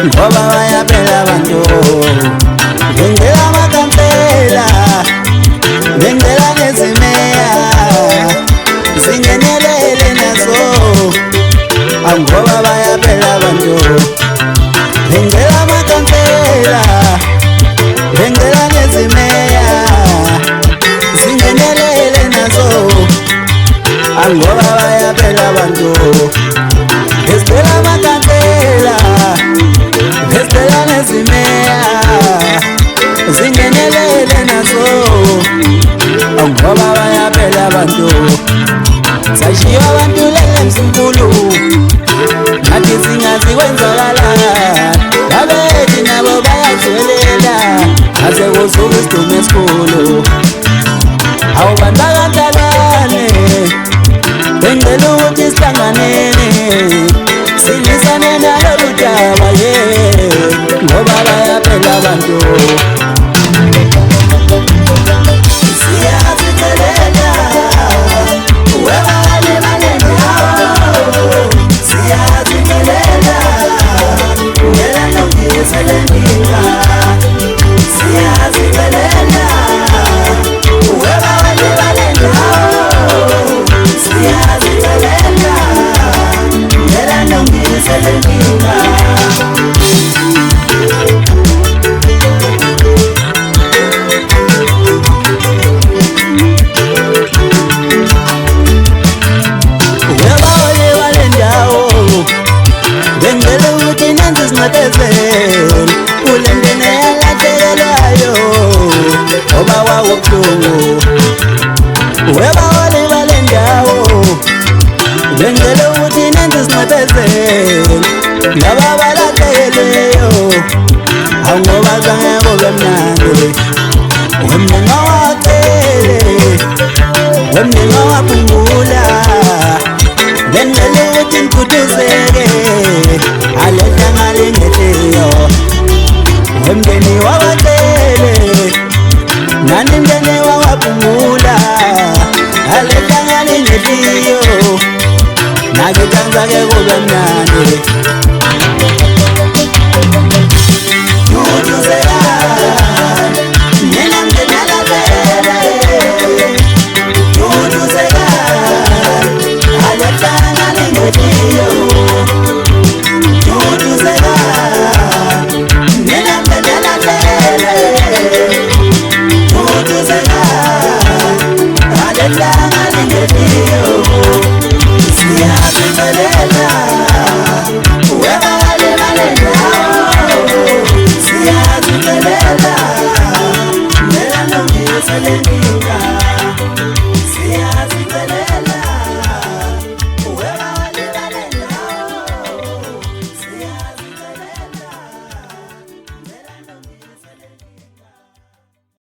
ngoba bayaphela abantu. Ngicela amakampela, ngicela nezimeya zingenelele nazo, ngoba bayaphela abantu. Ngicela amakampela, ngicela nezimeya zingenelele nazo, ngoba bayaphela abantu. Ngicela amakampela, ngicela nezimeya zingenelele nazo, ngoba bayaphela abantu. Sashiya abantu lele msinkulu, nathi singazi kwenzakalani. Abethi nabo bayazwelela, aze kusuke isidumo esikhulu. Hawu bantu bakantalane, bengicela ukuthi sihlanganeni, silisane nalolu daba ngoba bayaphela abantu. Kulendene yalahlekelayo oba wawobuhlungu, weba wale balendawo bengicela ukuthi nenze isinxephezelo laba balahlekeleyo, ngoba zange kube mnandi. Wemnenga wacele, wemnenga waphumbula, bengicela ukuthi ngiguduzeke aletha ngalengehleyo. Wemndeni wabacele, nani mndeni wawaphumbula, aletha ngalengehleyo, nakitanza ke kube mnandi. Silent